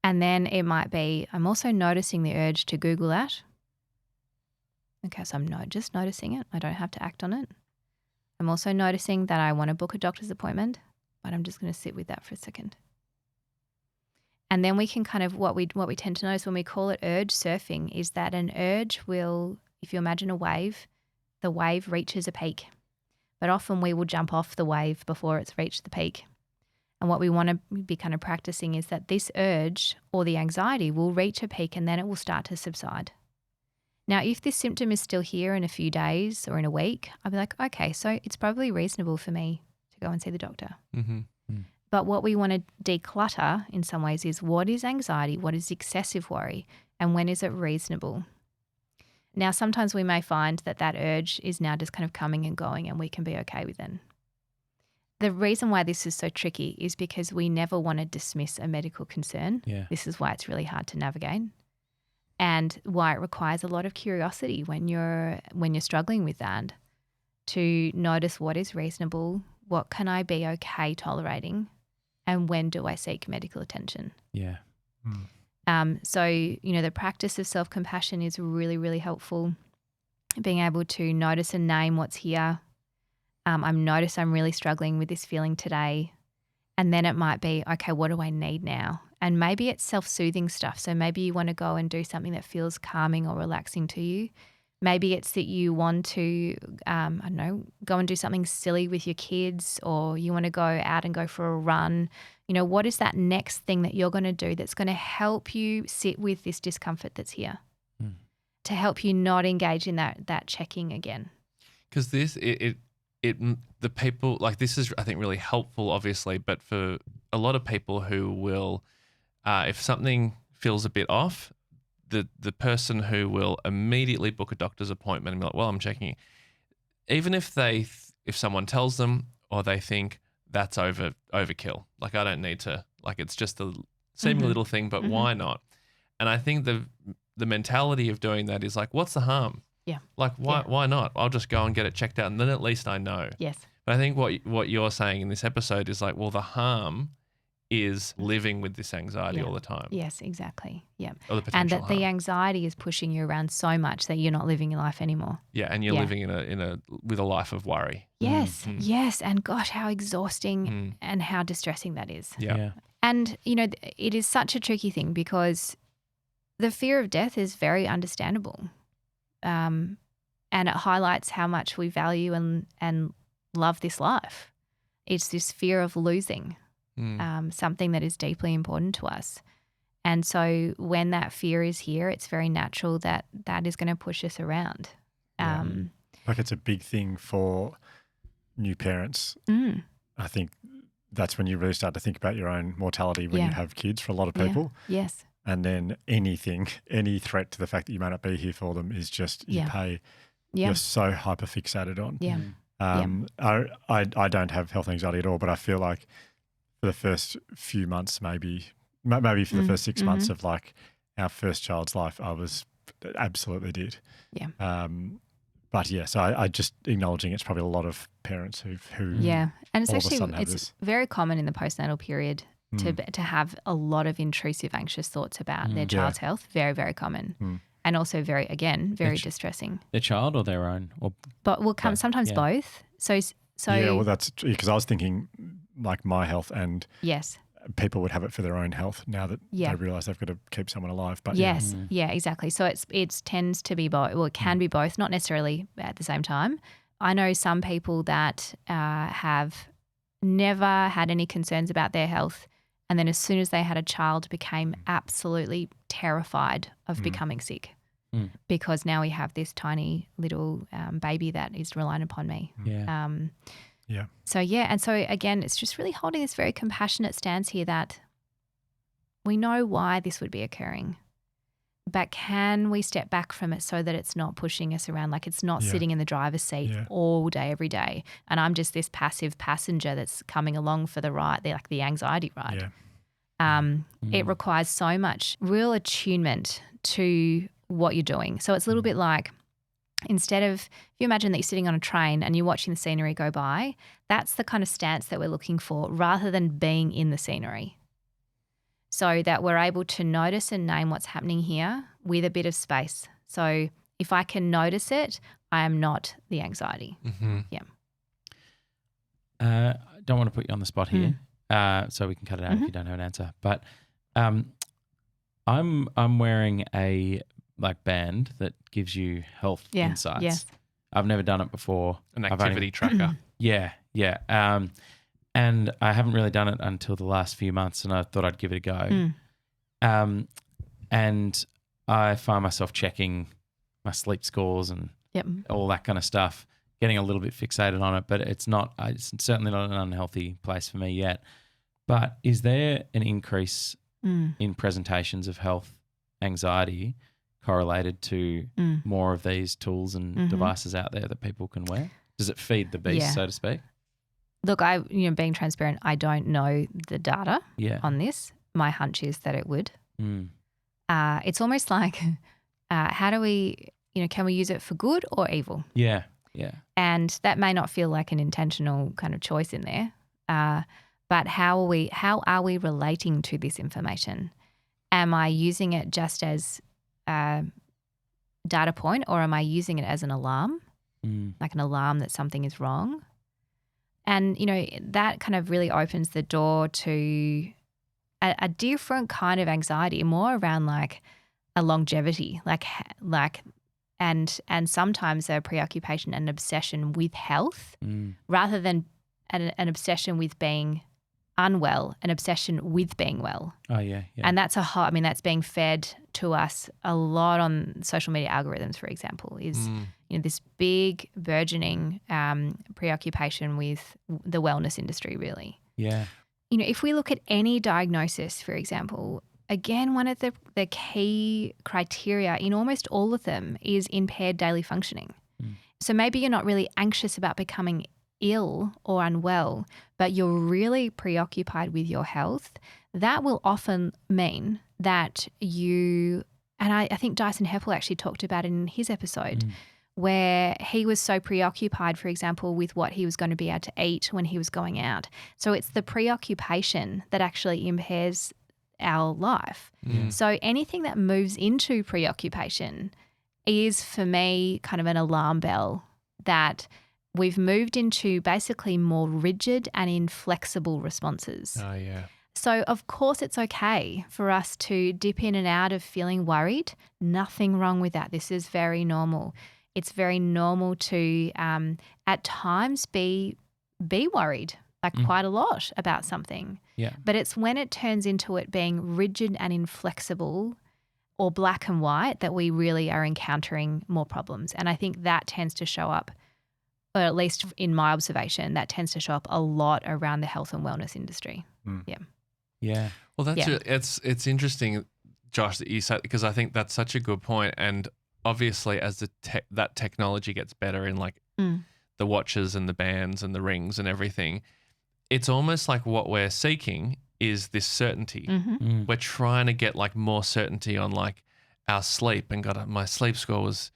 And then it might be, I'm also noticing the urge to Google that. Okay, so I'm just noticing it. I don't have to act on it. I'm also noticing that I want to book a doctor's appointment, but I'm just going to sit with that for a second. And then we can kind of, what we tend to notice when we call it urge surfing is that an urge will, if you imagine a wave, the wave reaches a peak. But often we will jump off the wave before it's reached the peak. And what we want to be kind of practicing is that this urge or the anxiety will reach a peak and then it will start to subside. Now, if this symptom is still here in a few days or in a week, I'll be like, okay, so it's probably reasonable for me to go and see the doctor. But what we want to declutter in some ways is, what is anxiety? What is excessive worry? And when is it reasonable? Now, sometimes we may find that urge is now just kind of coming and going and we can be okay with it. the reason why this is so tricky is because we never want to dismiss a medical concern. Yeah. This is why it's really hard to navigate, and why it requires a lot of curiosity when you're struggling with that, to notice what is reasonable, what can I be okay tolerating, and when do I seek medical attention. Yeah. So, the practice of self-compassion is really, really helpful. Being able to notice and name what's here. I'm really struggling with this feeling today. And then it might be, okay, what do I need now? And maybe it's self-soothing stuff. So maybe you want to go and do something that feels calming or relaxing to you. Maybe it's that you want to, go and do something silly with your kids, or you want to go out and go for a run. What is that next thing that you're going to do that's going to help you sit with this discomfort that's here, to help you not engage in that checking again? Because the people, like, this is, I think, really helpful, obviously, but for a lot of people who will, if something feels a bit off, the person who will immediately book a doctor's appointment and be like, well, I'm checking. Even if someone tells them, or they think that's overkill, like, I don't need to, like, it's just a seeming little thing, but why not? And I think the mentality of doing that is like, what's the harm? Yeah. Like, why not? I'll just go and get it checked out, and then at least I know. Yes. But I think what you're saying in this episode is like, well, the harm is living with this anxiety all the time. Yes, exactly. Yeah. Or the potential and that harm. the anxiety is pushing you around so much that you're not living your life anymore. Yeah, and you're living with a life of worry. Yes, yes. And gosh, how exhausting and how distressing that is. Yeah. And, it is such a tricky thing because the fear of death is very understandable. And it highlights how much we value and love this life. It's this fear of losing something that is deeply important to us. And so when that fear is here, it's very natural that is going to push us around. Like, it's a big thing for new parents. I think that's when you really start to think about your own mortality when you have kids, for a lot of people. Yeah. Yes. And then any threat to the fact that you may not be here for them is just you're so hyper fixated on. Yeah. I don't have health anxiety at all, but I feel like for the first few months, maybe for the first 6 months of like our first child's life, I absolutely did. Yeah. But yeah, so I just acknowledging it's probably a lot of parents who and it's all of a actually sudden have it's this. very common in the postnatal period to have a lot of intrusive, anxious thoughts about their child's health. Very, very common, and also very distressing. Their child or their own, but will come sometimes both. So yeah, well, that's because I was thinking like my health, and yes, people would have it for their own health now that they realise they've got to keep someone alive. But yes, exactly. So it tends to be both. Well, it can be both, not necessarily at the same time. I know some people that have never had any concerns about their health, and then as soon as they had a child, became absolutely terrified of becoming sick because now we have this tiny little baby that is reliant upon me. Yeah. So and so again, it's just really holding this very compassionate stance here that we know why this would be occurring, but can we step back from it so that it's not pushing us around, like it's not sitting in the driver's seat all day, every day, and I'm just this passive passenger that's coming along for the ride, like the anxiety ride. It requires so much real attunement to what you're doing. So it's a little bit like, instead of, if you imagine that you're sitting on a train and you're watching the scenery go by, that's the kind of stance that we're looking for, rather than being in the scenery. So that we're able to notice and name what's happening here with a bit of space. So if I can notice it, I am not the anxiety. Yeah. I don't want to put you on the spot here, so we can cut it out if you don't have an answer. But I'm wearing a band that gives you health insights. Yes. I've never done it before. An activity tracker. Yeah. And I haven't really done it until the last few months, and I thought I'd give it a go. And I find myself checking my sleep scores and all that kind of stuff, getting a little bit fixated on it, but it's certainly not an unhealthy place for me yet. But is there an increase in presentations of health anxiety correlated to more of these tools and devices out there that people can wear? Does it feed the beast, so to speak? Look, being transparent, I don't know the data on this. My hunch is that it would. It's almost like, how do we, can we use it for good or evil? Yeah. And that may not feel like an intentional kind of choice in there. But how are we relating to this information? Am I using it just as a data point, or am I using it as an alarm, like an alarm that something is wrong? And, that kind of really opens the door to a different kind of anxiety, more around like a longevity, and sometimes a preoccupation and obsession with health rather than an obsession with being unwell, an obsession with being well. Oh, yeah. And that's that's being fed to us a lot on social media algorithms, for example, is this big burgeoning preoccupation with the wellness industry, really. Yeah. If we look at any diagnosis, for example, again, one of the key criteria in almost all of them is impaired daily functioning. So maybe you're not really anxious about becoming ill or unwell, but you're really preoccupied with your health. That will often mean that and I think Dyson Heppel actually talked about it in his episode, where he was so preoccupied, for example, with what he was going to be able to eat when he was going out. So it's the preoccupation that actually impairs our life. So anything that moves into preoccupation is, for me, kind of an alarm bell that we've moved into basically more rigid and inflexible responses. Oh, yeah. So, of course, it's okay for us to dip in and out of feeling worried. Nothing wrong with that. This is very normal. It's very normal to, at times, be worried, quite a lot about something. Yeah. But it's when it turns into it being rigid and inflexible or black and white that we really are encountering more problems. And I think that tends to show up, or at least in my observation, that tends to show up a lot around the health and wellness industry. Yeah. Well, it's interesting, Josh, that you said, because I think that's such a good point. And obviously, as that technology gets better in the watches and the bands and the rings and everything, it's almost like what we're seeking is this certainty. We're trying to get more certainty on our sleep, and my sleep score was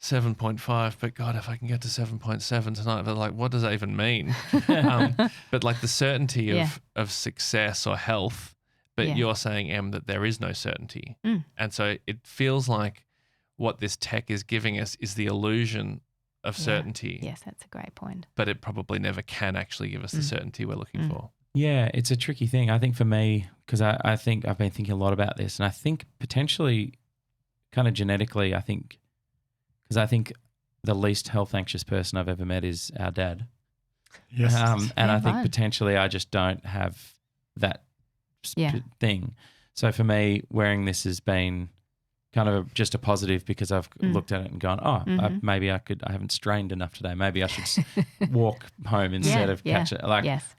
7.5, but God, if I can get to 7.7 tonight, but what does that even mean? But the certainty of success or health, but you're saying, Em, that there is no certainty. And so it feels like what this tech is giving us is the illusion of certainty. Yes, that's a great point. But it probably never can actually give us the certainty we're looking for. Yeah, it's a tricky thing. I think for me, because I think I've been thinking a lot about this, and I think potentially kind of genetically, because I think the least health anxious person I've ever met is our dad. Yes. And I think potentially I just don't have that thing. So for me, wearing this has been kind of just a positive, because I've looked at it and gone, maybe I haven't strained enough today. Maybe I should walk home instead of catch it.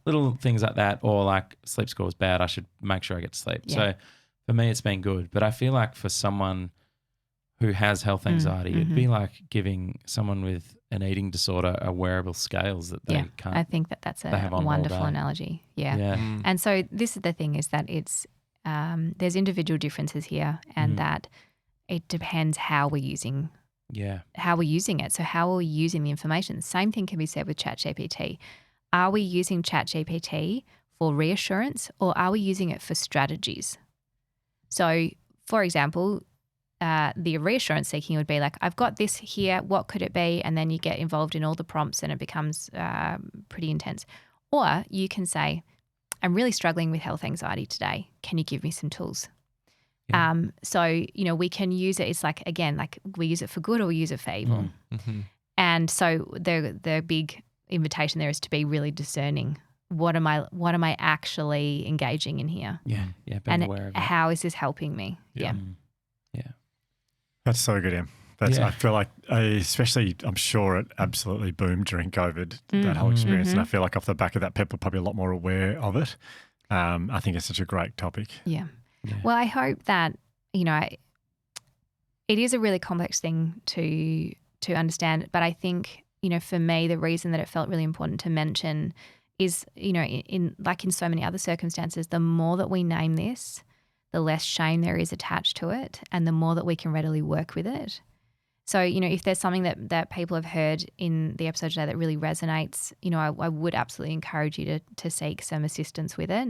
Little things like that, or sleep score is bad, I should make sure I get to sleep. Yeah. So for me, it's been good. But I feel like for someone who has health anxiety, it'd be like giving someone with an eating disorder a wearable scales that they can't. I think that's a wonderful analogy. Yeah. And so this is the thing, is that it's there's individual differences here, and that it depends how we're using it. So how are we using the information? Same thing can be said with ChatGPT. Are we using ChatGPT for reassurance, or are we using it for strategies? So, for example, the reassurance seeking would be I've got this here, what could it be? And then you get involved in all the prompts and it becomes pretty intense. Or you can say, I'm really struggling with health anxiety today. Can you give me some tools? Yeah. So, we can use it. It's we use it for good or we use it for evil. And so the big invitation there is to be really discerning. What am I actually engaging in here? Yeah. And aware of it. How is this helping me? Yeah. That's so good, Em. I feel like, especially, I'm sure it absolutely boomed during COVID, that whole experience. And I feel like off the back of that, people are probably a lot more aware of it. I think it's such a great topic. Yeah. Well, I hope that, it is a really complex thing to understand. But I think, for me, the reason that it felt really important to mention is, in so many other circumstances, the more that we name this, the less shame there is attached to it, and the more that we can readily work with it. So, if there's something that people have heard in the episode today that really resonates, I would absolutely encourage you to seek some assistance with it.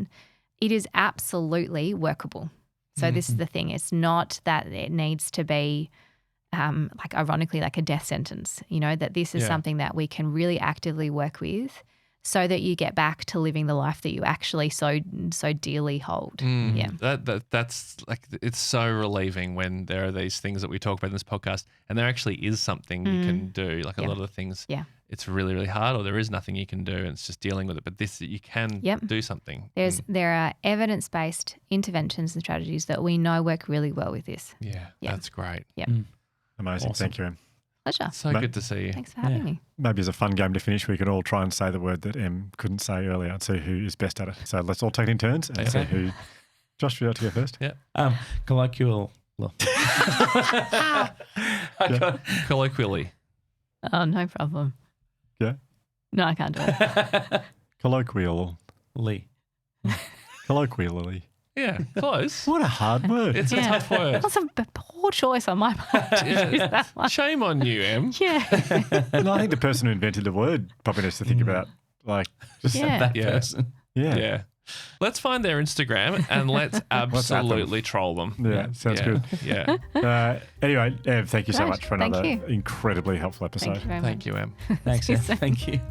It is absolutely workable. So this is the thing. It's not that it needs to be ironically like a death sentence, that this is something that we can really actively work with so that you get back to living the life that you actually so dearly hold. Yeah. That's like, it's so relieving when there are these things that we talk about in this podcast and there actually is something you can do. Like a lot of the things, it's really, really hard, or there is nothing you can do and it's just dealing with it. But this, you can do something. There are evidence-based interventions and strategies that we know work really well with this. Yeah. That's great. Yeah. Amazing. Awesome. Thank you, Em. Pleasure. So good to see you. Thanks for having me. Maybe as a fun game to finish, we could all try and say the word that Em couldn't say earlier and see who is best at it. So let's all take it in turns and see who. Josh, would you like to go first? Yeah. Colloquial. Colloquially. Oh, no problem. Yeah. No, I can't do it. Colloquially. Colloquially. Yeah, close. What a hard word. It's a tough word. That's a poor choice on my part to use that one. Shame on you, Em. Yeah. No, I think the person who invented the word probably needs to think about that person. Yeah. Let's find their Instagram and let's absolutely troll them. Yeah, sounds good. Yeah. Anyway, Ev, thank you so much for Thank another you. incredibly helpful episode. Thank you very much. Thank you, Em. Thanks, Em. Thank you.